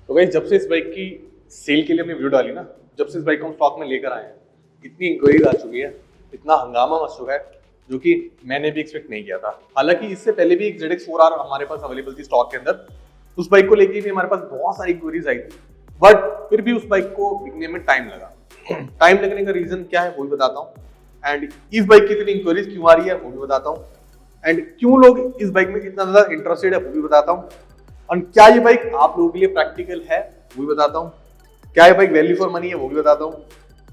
तो गाइस जब से इस बाइक की सेल के लिए हमने वीडियो डाली ना, जब से इस बाइक को हम स्टॉक में लेकर आए हैं, इतनी इंक्वायरीज आ चुकी है, इतना हंगामा मच चुका है, जो कि मैंने भी एक्सपेक्ट नहीं किया था। हालांकि इससे पहले भी एक ZX4R हमारे पास अवेलेबल थी स्टॉक के अंदर, उस बाइक को लेके भी हमारे पास बहुत सारी इंक्वायरीज आई थी, बट फिर भी उस बाइक को बिकने में टाइम लगा। टाइम लगने का रीजन क्या है वो भी बताता हूँ, एंड इस बाइक की इतनी इंक्वायरीज क्यों आ रही है वो भी बताता हूँ, एंड क्यों लोग इस बाइक में इतना ज्यादा इंटरेस्टेड है वो भी बताता हूँ, और क्या ये बाइक आप लोगों के लिए प्रैक्टिकल है वो भी बताता हूँ, क्या ये बाइक वैल्यू फॉर मनी है वो भी बताता हूँ।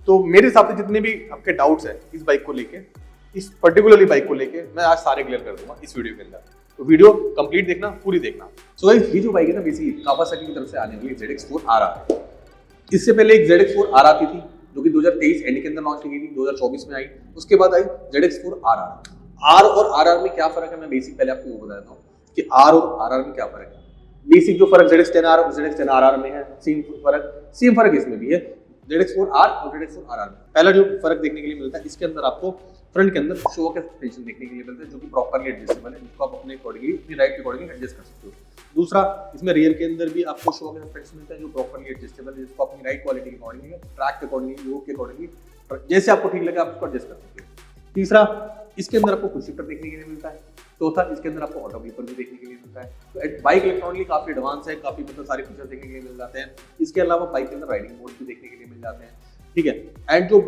तो मेरे हिसाब से जितने भी आपके डाउट्स हैं इस बाइक को लेके, इस पर्टिकुलरली बाइक को लेके, मैं आज सारे क्लियर कर दूंगा इस वीडियो के अंदर। तो वीडियो कंप्लीट देखना, पूरी देखना। सो गाइस, ये जो बाइक है ना बेसिकली कावासाकी की तरफ से आने वाली ZX4R है। इससे पहले एक ZX4R आती थी जो कि 2023 एंड के अंदर लॉन्च की गई थी, 2024 में आई। उसके बाद आई ZX4RR। R और RR में क्या फर्क है, मैं बेसिक पहले आपको वो बताता हूँ कि R और RR में क्या फर्क है। बेसिक जो फर्क ZX10R और ZX10RR में है, सेम फर्क इसमें भी है ZX4R और ZX4RR में। पहला जो फर्क देखने के लिए मिलता है, इसके अंदर आपको फ्रंट के अंदर शो के सस्पेंशन देखने के लिए मिलता है, जो कि प्रॉपर्ली एडजस्टेबल है, जिसको आप अपने अकॉर्डिंगली अपनी राइट के अकॉर्डिंगली एडजस्ट कर सकते हो। दूसरा, इसमें रियर के अंदर भी आपको शो के सस्पेंशन मिलता है, जो प्रॉपर्ली एडजस्टेबल है, जिसको अपनी राइड क्वालिटी के अकॉर्डिंगली, ट्रैक के अकॉर्डिंगली, लोड के अकॉर्डिंगली, जैसे आपको ठीक लगे आप उसको एडजस्ट कर सकते हो। तीसरा, इसके अंदर आपको पुश शिफ्टर देखने के लिए मिलता है। चौथा, इसके अंदर आपको ऑटो ब्लीपर भी देखने के लिए मिलता है। तो बाइक इलेक्ट्रॉनिकली काफी एडवांस है, काफी मतलब सारे फीचर्स देखने के लिए मिल जाते हैं। इसके अलावा बाइक के अंदर राइडिंग मोड भी देखने के लिए मिल जाते हैं, ठीक है। एंड जो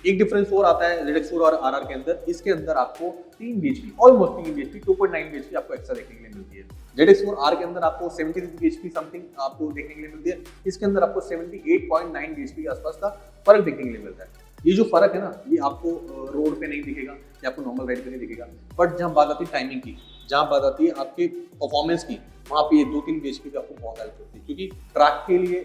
एक डिफरेंस और आता है ZX4 और RR के अंदर, इसके अंदर आपको 3 bhp, ऑलमोस्ट 3 bhp, 2.9 bhp आपको एक्स्ट्रा देखने के लिए मिलती है। ZX4R के अंदर आपको 73 bhp समथिंग आपको देखने के लिए मिलती है। इसके अंदर आपको 78.9 bhp के आसपास का फर्क देखने के लिए मिलता है। ये जो फर्क है ना, ये आपको रोड पे नहीं दिखेगा, ये आपको नॉर्मल राइड पे नहीं दिखेगा, बट जहाँ बात आती है टाइमिंग की, जहाँ बात आती है आपके परफॉर्मेंस की, वहाँ पे ये 2-3 bhp का आपको बहुत हेल्प करती है, क्योंकि ट्रैक के लिए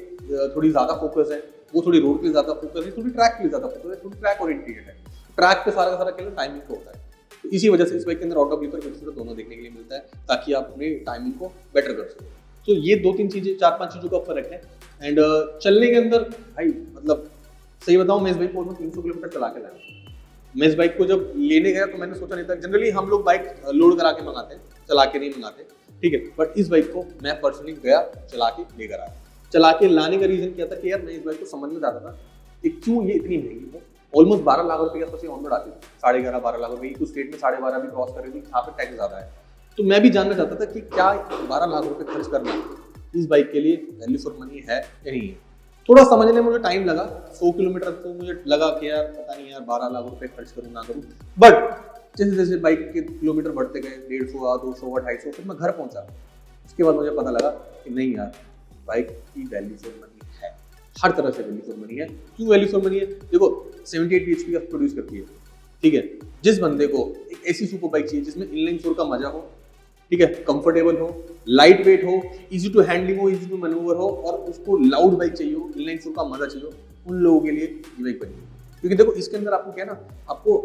थोड़ी ज्यादा फोकस है, वो थोड़ी रोड पे ज्यादा फोकस है, थोड़ी ट्रैक के लिए ज्यादा फोकस है, थोड़ी ट्रैक ओरिएंटेड है। ट्रैक पे सारा का सारा केवल टाइमिंग को होता है, तो इसी वजह से इस बाइक के अंदर ऑटो ब्लीपर फिर दोनों देखने के लिए मिलता है, ताकि आप अपनी टाइमिंग को बेटर कर सको। तो ये 2-3 चीजें, 4-5 चीजों का फर्क है। एंड चलने के अंदर भाई मतलब सही बताऊं, मैं इस बाइक को ऑलमोस्ट 300 किलोमीटर चला के लाया। मैं इस बाइक को जब लेने गया तो मैंने सोचा नहीं था, जनरली हम लोग बाइक लोड करा के मंगाते हैं, चला के नहीं मंगाते, ठीक है। बट इस बाइक को मैं पर्सनली गया, चला के लेकर आया। चला के लाने का रीजन क्या था कि यार मैं इस बाइक को समझ में चाहता था कि क्यों ये इतनी महंगी है। ऑलमोस्ट 12 लाख रुपए के आसपास ऑन रोड आती है, 11.5-12 लाख रुपए, कुछ स्टेट में 12.5 भी क्रॉस कर रही थी, यहाँ पे टैक्स ज्यादा है। तो मैं भी जानना चाहता था कि क्या 12 लाख रुपए खर्च करना इस बाइक के लिए वैल्यू फॉर मनी है या नहीं है। थोड़ा समझने में मुझे टाइम लगा, 100 किलोमीटर तो मुझे लगा कि यार पता नहीं यार 12 लाख रुपए खर्च करूँ ना करूँ, बट जैसे जैसे बाइक के किलोमीटर बढ़ते गए, 150, 200, 250, फिर मैं घर पहुंचा, उसके बाद मुझे पता लगा कि नहीं यार बाइक की वैल्यू फॉर मनी है, हर तरह से वैल्यू फॉर मनी है। क्यों वैल्यू फॉर मनी है? देखो 78 bhp का प्रोड्यूस करती है, ठीक है। जिस बंदे को एक ऐसी सुपर बाइक चाहिए जिसमें इनलाइन फोर का मजा हो, ठीक है, कंफर्टेबल हो, लाइट वेट हो, इजी टू हैंडलिंग हो, इजी टू मैन्यूवर हो, और उसको लाउड बाइक चाहिए हो, इनलाइन फोर का मजा चाहिए हो, उन लोगों के लिए ये बाइक बनी है। क्योंकि देखो इसके अंदर आपको क्या है ना, आपको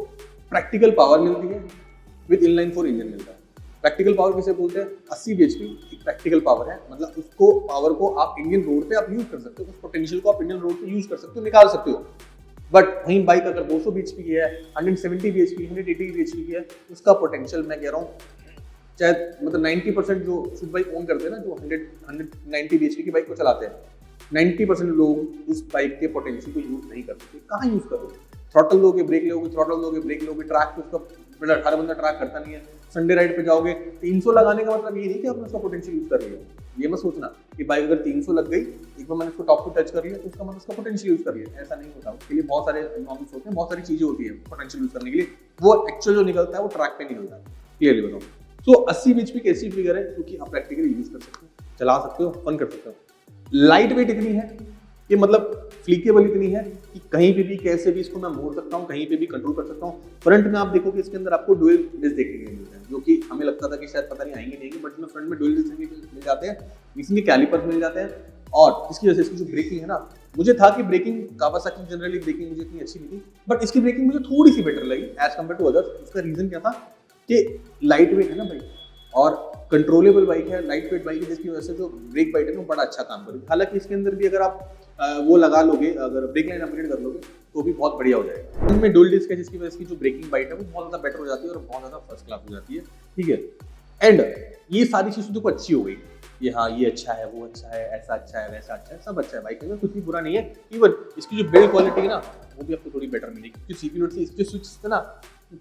प्रैक्टिकल पावर मिलती है विद इनलाइन फोर इंजन मिलता है। प्रैक्टिकल पावर किसे बोलते हैं? 80 bhp एक प्रैक्टिकल पावर है, मतलब उसको पावर को आप इंडियन रोड पे आप यूज कर सकते हो, उस पोटेंशियल को आप इंडियन रोड पे यूज कर सकते हो, निकाल सकते हो। बट वहीं बाइक अगर 200 bhp की है, 170 bhp, 180 bhp की है, उसका पोटेंशियल मैं कह रहा हूँ चाहे मतलब 90% जो सुपर बाइक ओन करते हैं ना, जो 190 bhp की बाइक को चलाते हैं, 90% लोग उस बाइक के पोटेंशियल को यूज नहीं कर सकते। कहाँ यूज करोगे? थ्रॉटल दोगे, ब्रेक लोगे, थ्रॉटल दोगे, ब्रेक लोगे, ट्रैक पे उसका हर बंदा ट्रैक करता नहीं है। संडे राइड पे जाओगे, 300 लगाने का मतलब ये नहीं कि आपने उसका पोटेंशियल यूज कर लिया। ये मत सोचना कि बाइक अगर 300 लग गई, एक बार मैंने उसको टॉप टू टच कर लिया तो उसका मतलब उसका पोटेंशियल यूज कर लिया, ऐसा नहीं होता। उसके लिए बहुत सारे नॉर्म्स होते हैं, बहुत सारी चीजें होती है पोटेंशियल यूज करने के लिए। वो एक्चुअल जो निकलता है वो ट्रैक पे निकलता है, क्लियरली बताऊँ तो 80 bhp की ऐसी फिगर है क्योंकि आप प्रैक्टिकली यूज कर सकते हो, चला सकते हो, फन कर सकते हो। लाइट वेट इतनी है कि मतलब फ्लीकेबल इतनी है कि कहीं पे भी कैसे भी इसको मैं मोड़ सकता हूँ, कहीं पे भी कंट्रोल कर सकता हूँ। फ्रंट में आप देखोगे इसके अंदर आपको डुअल डिस्क देखने के लिए मिलते हैं, जो कि हमें लगता था कि शायद पता नहीं आएंगे नहीं, बट इसमें फ्रंट में डुअल डिस्क मिल जाते हैं, इसमें कैलिपर्स मिल जाते हैं। और इसकी वजह से इसकी जो ब्रेकिंग है ना, मुझे था कि ब्रेकिंग कावासाकी जनरली ब्रेकिंग मुझे इतनी अच्छी नहीं थी, बट इसकी ब्रेकिंग मुझे थोड़ी सी बेटर लगी एज कम्पेयर टू अदर्स। उसका रीजन क्या था कि लाइट वेट है ना बाइक, और कंट्रोलेबल बाइक है, लाइट वेट बाइक है, जिसकी वजह से जो ब्रेक बाइट है वो बड़ा अच्छा काम करेगी। हालांकि इसके अंदर भी अगर आप वो लगा लोगे, अगर ब्रेक लाइन अपग्रेड कर लोगे तो भी बहुत बढ़िया हो जाएगा। इनमें डुअल डिस्क है जिसकी वजह से जो ब्रेकिंग बाइट है वो बहुत ज़्यादा बेटर हो जाती है और बहुत ज़्यादा फर्स्ट क्लास हो जाती है, ठीक है। एंड ये सारी चीज़ें तो अच्छी हो गई, ये हाँ ये अच्छा है, वो अच्छा है, ऐसा अच्छा है, वैसा अच्छा है, सब अच्छा है बाइक में, कुछ भी बुरा नहीं है। इवन इसकी जो बिल्ड क्वालिटी है ना वो भी आपको थोड़ी बेटर मिलेगी, क्योंकि सीपी नोट से इसके स्विच है ना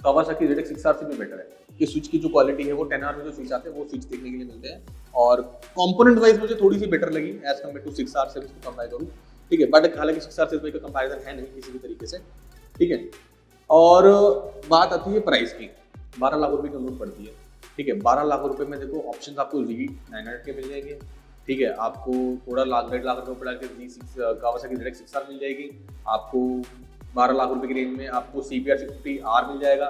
कावासाकी ZX 6R से भी बेटर है। ये स्विच की जो क्वालिटी है वो 10R में जो स्विच आते हैं वो स्विच देखने के लिए मिलते हैं, और कंपोनेंट वाइज मुझे थोड़ी सी बेटर लगी एज कम्पेयर टू 6R से इसको कंपेयर करूँ, ठीक है। बट हालांकि 6R से इस बाइक का कंपैरिजन है नहीं किसी भी तरीके से, ठीक है। और बात आती है प्राइस की, 12 लाख रुपए की नोट पड़ती है, ठीक है। 12 लाख रुपए में देखो ऑप्शन आपको ZX 900 के मिल जाएंगे, ठीक है। आपको थोड़ा लाख 1.5 लाख रुपए पड़ा के G6 कावासाकी ZX 6R मिल जाएगी, आपको 12 लाख रुपए की रेंज में आपको CBR 650R मिल जाएगा,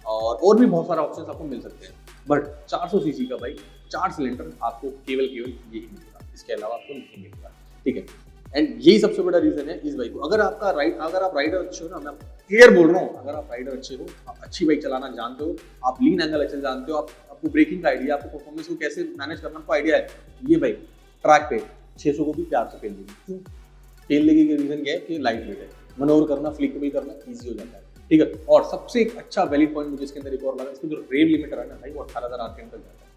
और भी बहुत सारे ऑप्शंस आपको मिल सकते हैं। बट 400 सीसी का बाइक 4 सिलेंडर आपको केवल यही मिलेगा, इसके अलावा आपको नहीं मिलेगा, ठीक है। एंड यही सबसे बड़ा रीजन है इस बाइक को, अगर आप राइडर अच्छे हो ना, मैं क्लियर बोल रहा हूँ, अगर आप राइडर अच्छे हो, आप अच्छी बाइक चलाना जानते हो, आप लीन एंगल अच्छे जानते हो, आपको ब्रेकिंग का आइडिया, आपको परफॉर्मेंस को कैसे मैनेज करना आपको आइडिया है, ये बाइक ट्रैक पे 600 को भी प्यार से पेल देगी। क्यों पेल देगी का रीजन क्या है कि लाइट वेट है, मनोवर करना, फ्लिक भी करना ईजी हो जाता है, ठीक है। और सबसे एक अच्छा वैलिड पॉइंट मुझे इसके अंदर एक और लगा, इसका जो रेव लिमिटर है ना भाई वो 18,000 आरपीएम तक जाता है।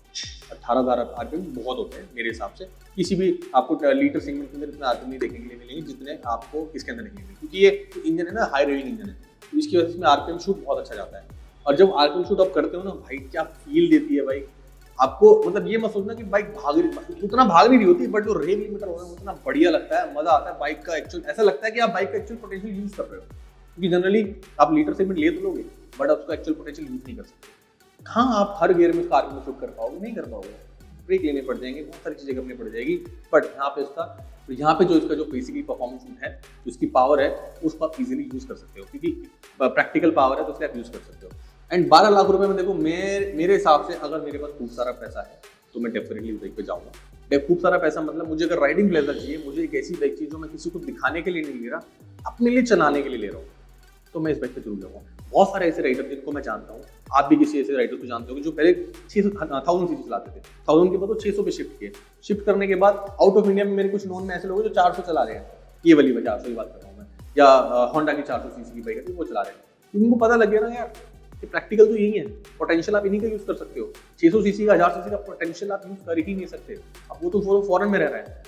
18,000 आरपीएम बहुत होते हैं मेरे हिसाब से, किसी भी आपको लीटर सेगमेंट के अंदर इतना आरपीएम नहीं देखने के लिए मिलेंगे जितने आपको इसके अंदर नहीं मिलेंगे, क्योंकि ये इंजन है ना हाई रेविंग इंजन है, तो इसकी वजह से इसमें आरपीएम शूट बहुत अच्छा जाता है। और जब आरपीएम शूट आप करते हो ना भाई क्या फील देती है बाइक आपको, मतलब ये मत सोचना कि बाइक उतना भाग नहीं रही होती, बट जो रेव लिमिटर होगा उतना बढ़िया लगता है, मजा आता है बाइक का एक्चुअल, ऐसा लगता है कि आप बाइक का एक्चुअल पोटेंशियल यूज कर रहे हो, क्योंकि जनरली आप लीटर सेगमेंट ले तो लोगे बट आप उसका एक्चुअल पोटेंशियल यूज नहीं कर सकते। हाँ आप हर गियर में कार में शूट कर पाओगे, नहीं कर पाओगे, ब्रेक लेने पड़ जाएंगे, बहुत सारी चीजें करनी पड़ जाएगी, बट यहाँ पे जो इसका जो बेसिकली परफॉर्मेंस है, जो इसकी पावर है, उसको आप इजीली यूज कर सकते हो, क्योंकि प्रैक्टिकल पावर है तो उससे आप यूज कर सकते हो। एंड 12 लाख रुपए में देखो मेरे हिसाब से अगर मेरे पास खूब सारा पैसा है तो मैं डेफिनेटली उस बाइक पे जाऊंगा। खूब सारा पैसा मतलब मुझे अगर राइडिंग प्लेजर चाहिए, मुझे एक ऐसी बाइक चाहिए जो मैं किसी को दिखाने के लिए नहीं ले रहा, अपने लिए चलाने के लिए ले रहा हूँ, तो मैं इस बाइक पे जरूर जाऊंगा। बहुत सारे ऐसे राइडर जिनको मैं जानता हूँ, आप भी किसी ऐसे राइडर को जानते हो जो पहले 1000 सीसी चलाते थे, 1000 के बाद वो 600 पे शिफ्ट किए, शिफ्ट करने के बाद आउट ऑफ इंडिया में मेरे कुछ नोन में ऐसे लोग हैं जो 400 चला रहे हैं, ये वाली 400 की बात कर रहा हूँ मैं, या होंडा की 400 सीसी की बाइक है वो चला रहे हैं। उनको पता लग गया ना यार कि प्रैक्टिकल तो यही है, पोटेंशियल आप इन्हीं का यूज कर सकते हो, 600 सीसी का 1000 सीसी का पोटेंशियल आप यूज कर ही नहीं सकते, अब वो तो फॉरेन में रह रहा है,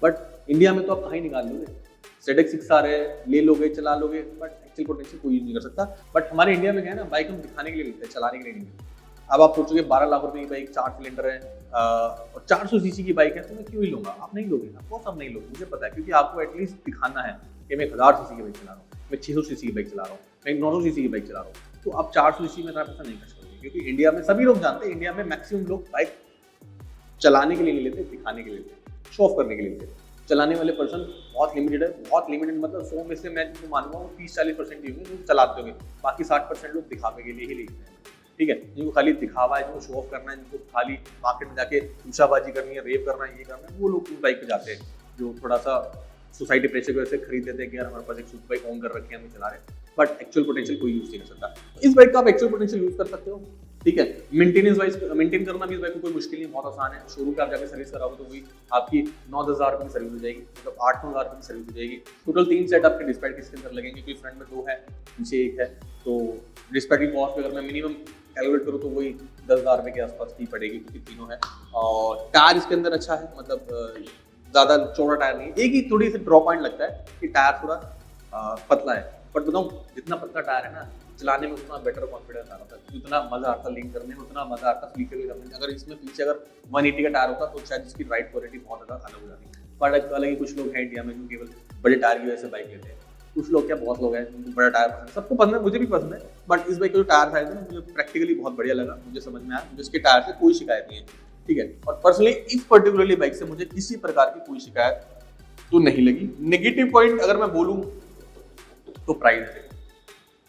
बट इंडिया में तो आप कहीं निकाल लोगे, ZX 6R है, ले लोगे चला लोगे, बट एक्चुअल पोटेंशियल कोई यूज नहीं कर सकता। बट हमारे इंडिया में क्या है ना, बाइक हम दिखाने के लिए लेते हैं, चलाने के लिए नहीं लेते। अब आप सोचोगे 12 लाख रुपए की बाइक 4 सिलेंडर है और 400 सीसी की बाइक है तो मैं क्यों ही लूंगा, आप नहीं लोगे ना, बहुत आप नहीं लोगे, मुझे पता है, क्योंकि आपको एटलीस्ट दिखाना है कि मैं 1000 सीसी की बाइक चला रहा हूँ, मैं 600 सीसी की बाइक चला रहा हूँ, मैं 900 सीसी की बाइक चला रहा हूँ, तो आप 400 सीसी में इतना पैसा नहीं खर्च करोगे, क्योंकि इंडिया में सभी लोग जानते हैं, इंडिया में मैक्सिमम लोग बाइक चलाने के लिए नहीं लेते, दिखाने के लिए लेते, शो ऑफ करने के लिए लेते। चलाने वाले पर्सन बहुत लिमिटेड है, बहुत लिमिटेड मतलब 100 में से मैं जिनको मानूंगा वो 30-40% ही होंगे जो चलाते होंगे, बाकी 60% लोग दिखावे के लिए ही लेते हैं, ठीक है। जिनको खाली दिखावा है, जिनको शो ऑफ करना है, जिनको खाली मार्केट में जाके दूसराबाजी करनी है, रेव करना है, ये करना है, वो लोग उस बाइक पे जाते हैं जो थोड़ा सा सोसाइटी प्रेशर की वजह से खरीद लेते हैं कि यार हमारे पास एक सुपर बाइक ऑन कर रखे हैं, हम चला रहे हैं, बट एक्चुअल पोटेंशियल कोई यूज नहीं कर सकता। तो इस बाइक का आप एक्चुअल पोटेंशियल यूज कर सकते हो, ठीक है। मेंटेनेंस वाइज मेंटेन करना भी इस बाइक को कोई मुश्किल नहीं, बहुत आसान है। शोरूम पे आप जाकर सर्विस कराओगे तो वही आपकी 9-10 हज़ार रुपये की सर्विस हो जाएगी, मतलब 8-9 हज़ार रुपये की सर्विस हो जाएगी। टोटल 3 सेट आपके डिस्पैच इसके अंदर लगेंगे, क्योंकि फ्रंट में 2 है, पीछे 1 है, तो डिस्पैच की कॉस्ट अगर मैं मिनिमम कैलकुलेट करूँ तो वही 10,000 रुपये के आसपास की पड़ेगी, क्योंकि तीनों है। और टायर इसके अंदर अच्छा है, मतलब ज़्यादा चौड़ा टायर नहीं है। एक ही थोड़ी सी ड्रॉ पॉइंट लगता है कि टायर थोड़ा पतला है, बट बताऊँ जितना पतला टायर है ना, चलाने में उतना बेटर कॉन्फिडेंस आ रहा था, उतना मजा आता लिंक करने में, उतना मजा आता फ्लिकर भी करने में। अगर इसमें पीछे अगर 180 का टायर होता तो शायद इसकी राइड क्वालिटी बहुत ज़्यादा अलग हो जाती। बट अलग कुछ लोग हैं इंडिया में जो केवल बड़े टायर की वजह से बाइक लेते हैं, कुछ लोग क्या बहुत लोग हैं जिनको बड़ा टायर पसंद है, सबको पसंद है, मुझे भी पसंद है। बट इस बाइक का जो टायर साइज है ना, मुझे प्रैक्टिकली बहुत बढ़िया लगा, मुझे समझ में आया, मुझे इसके टायर से कोई शिकायत नहीं है, ठीक है। और पर्सनली इस पर्टिकुलरली बाइक से मुझे किसी प्रकार की कोई शिकायत तो नहीं लगी। नेगेटिव पॉइंट अगर मैं बोलूँ तो प्राइस है,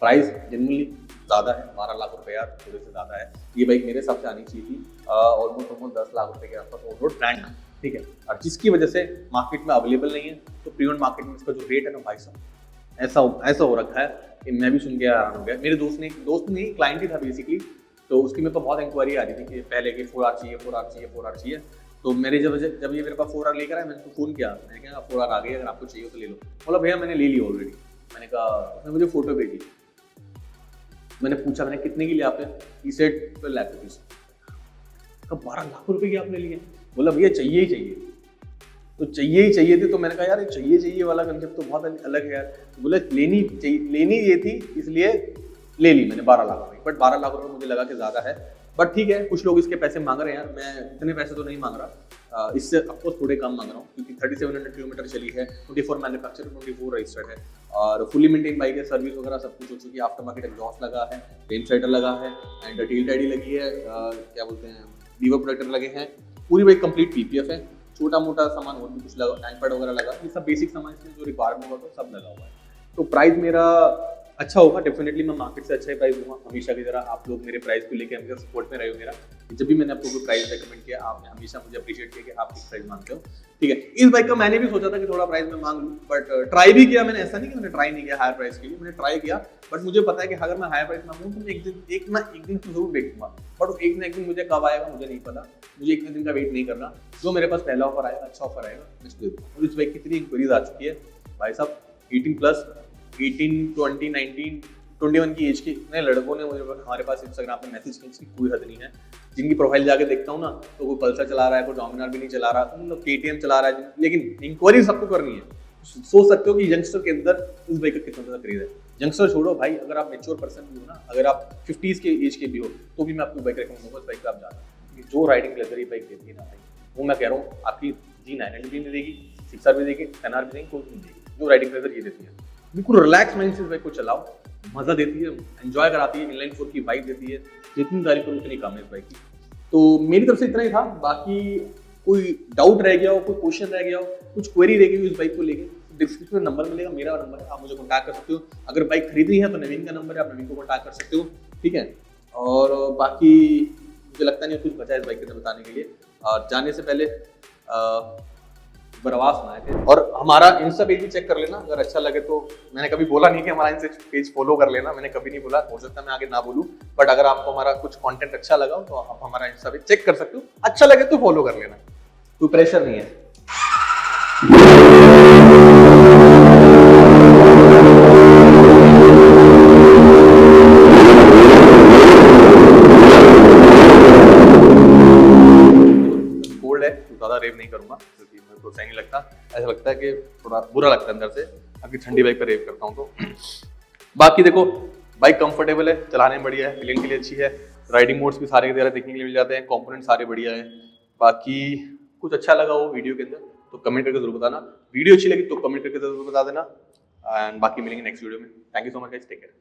प्राइस जनरली ज़्यादा है, 12 लाख रुपए यार थोड़े से ज़्यादा है। ये बाइक मेरे हिसाब से आनी चाहिए थी ऑलमोस्ट 10 लाख रुपए के आसपास ऑन रोड ब्रांड, ठीक है। और जिसकी वजह से मार्केट में अवेलेबल नहीं है, तो प्री ओन्ड मार्केट में इसका जो रेट है ना भाई साहब ऐसा हो रखा है कि मैं भी सुन के हैरान हो गया। मेरे दोस्त नहीं क्लाइंट ही था बेसिकली, तो उसकी मेरे पास बहुत इंक्वायरी आ रही थी कि पहले कि 4R चाहिए, 4R चाहिए, 4R चाहिए। तो मेरे जब ये मेरे पास 4R लेकर आया, मैंने उसको फ़ोन किया, मैंने कहा 4R आ गई, अगर आपको चाहिए तो ले लो। बोला भैया मैंने ले ली ऑलरेडी। मैंने कहा, उसने मुझे फोटो भेजी, मैंने पूछा मैंने कितने की लिया आपने, ही सेड 12 लाख रुपीज़। कब 12 लाख रुपए की आपने लिए? बोला भैया चाहिए ही चाहिए। तो चाहिए ही चाहिए थी, तो मैंने कहा यार ये चाहिए चाहिए वाला कंसेप्ट तो बहुत अलग है यार। तो बोला लेनी ये थी, इसलिए ले ली मैंने 12 लाख रुपए। बट 12 लाख रुपए मुझे लगा कि ज़्यादा है, बट ठीक है, कुछ लोग इसके पैसे मांग रहे हैं यार, मैं इतने पैसे तो नहीं मांग रहा, इससे अफकोर्स थोड़े कम मांग रहा हूँ, क्योंकि 3700 किलोमीटर चली है, 24 मैन्युफैक्चर, 24 रजिस्टर्ड है, और फुली मेंटेन बाइक है, सर्विस वगैरह सब कुछ हो चुकी है, आफ्टर मार्केट एग्जॉस्ट लगा है, रेन साइडर लगा है, एंड टेल टाइडी लगी है, क्या बोलते हैं, लीवर प्रोटेक्टर लगे हैं, पूरी बाइक कंप्लीट पीपीएफ है, छोटा मोटा सामान और भी कुछ लगा, टैंक पैड वगैरह लगा, ये सब बेसिक सामान इसमें जो रिक्वायरमेंट होगा तो सब लगा हुआ है। तो प्राइस मेरा अच्छा होगा, डेफिनेटली मैं मार्केट से अच्छा ही प्राइस दूंगा, हमेशा की तरह आप लोग मेरे प्राइस को लेकर हमेशा सपोर्ट में रहे हो मेरा। जब भी मैंने आपको कोई प्राइस रेकमेंड किया, आपने हमेशा मुझे अप्रिशिएट किया कि आप किस प्राइस मांगते हो, ठीक है। इस बाइक का मैंने भी सोचा था कि थोड़ा प्राइस में मांग लूँ, बट ट्राई भी किया मैंने, ऐसा नहीं कि मैंने ट्राई नहीं किया हायर प्राइस के लिए, मैंने ट्राई किया, बट मुझे पता है कि अगर मैं हायर प्राइस मांगूँ तो मैं एक दिन तो जरूर बेचूंगा, बट एक ना एक दिन मुझे कब आएगा मुझे नहीं पता, मुझे एक दिन का वेट नहीं करना, जो मेरे पास पहला ऑफर आएगा, अच्छा ऑफर आएगा, मैं इसको दे दूँगा। और इस बाइक की इतनी इंक्वायरीज आ चुकी है भाई साहब, 18+, 18, 20, 19, 21 की एज के इतने लड़कों ने मुझे हमारे पास इंस्टाग्राम पे मैसेज किया, इसकी कोई हद नहीं है। जिनकी प्रोफाइल जाके देखता हूँ ना, तो कोई पल्सर चला रहा है, कोई डोमिनार भी नहीं चला रहा, तो मतलब केटीएम चला रहा है, लेकिन इंक्वायरी सबको करनी है। सोच सकते हो कि यंगस्टर के अंदर इस बाइक का कितना ज़्यादा क्रेज है। यंगस्टर छोड़ो भाई, अगर आप मेच्योर पर्सन भी हो ना, अगर आप 50s के एज के भी हो, तो भी मैं आपको बाइक रेकमेंड करूँगा, इस बाइक पर आप जाना। जो राइडिंग प्लेजर ये बाइक देती है ना भाई, वो मैं कह रहा हूँ आपकी G900 भी नहीं देगी, 6R भी देगी, 10R भी देगी, कोई नहीं देगी, जो राइडिंग प्लेजर ये देती है। बिल्कुल रिलैक्स माइंड से इस बाइक को चलाओ, मज़ा देती है, एंजॉय कराती है, इनलाइन 4 की वाइब देती है, जितनी तारीफ करूँ उतनी कम है इस बाइक की। तो मेरी तरफ से इतना ही था, बाकी कोई डाउट रह गया हो, कोई क्वेश्चन रह गया हो, कुछ क्वेरी रह गई हो इस बाइक को लेके, डिस्क्रिप्शन में नंबर मिलेगा, मेरा नंबर है, आप मुझे कॉन्टैक्ट कर सकते हो। अगर बाइक खरीदनी है तो नवीन का नंबर है, आप नवीन को कॉन्टैक्ट कर सकते हो, ठीक है। और बाकी मुझे लगता नहीं कुछ बचा है इस बाइक के बताने के लिए। और जाने से पहले बरवास सुनाए थे, और हमारा इंस्टा पेज भी चेक कर लेना अगर अच्छा लगे तो। मैंने कभी बोला नहीं कि हमारा इंस्टा पेज फॉलो कर लेना, मैंने कभी नहीं बोला, हो सकता है मैं आगे ना बोलूं, बट अगर आपको हमारा कुछ कंटेंट अच्छा लगा तो आप हमारा इंस्टा पेज चेक कर सकते हो, अच्छा लगे तो फॉलो कर लेना, कोई प्रेशर नहीं है। कोल्ड है तो ज़्यादा रेव नहीं करूंगा, क्योंकि मेरे को सही नहीं लगता, ऐसा लगता है कि थोड़ा बुरा लगता है अंदर से अगर ठंडी बाइक पर रेव करता हूँ तो। बाकी देखो बाइक कंफर्टेबल है, चलाने में बढ़िया है, फीलिंग के लिए अच्छी है, राइडिंग मोड्स भी सारे देखने के लिए मिल जाते हैं, कंपोनेंट सारे बढ़िया है। बाकी कुछ अच्छा लगा हो वीडियो के अंदर तो कमेंट करके जरूर बताना, वीडियो अच्छी लगी तो कमेंट करके जरूर बता देना, एंड बाकी मिलेंगे नेक्स्ट वीडियो में। Thank you so much guys, take care.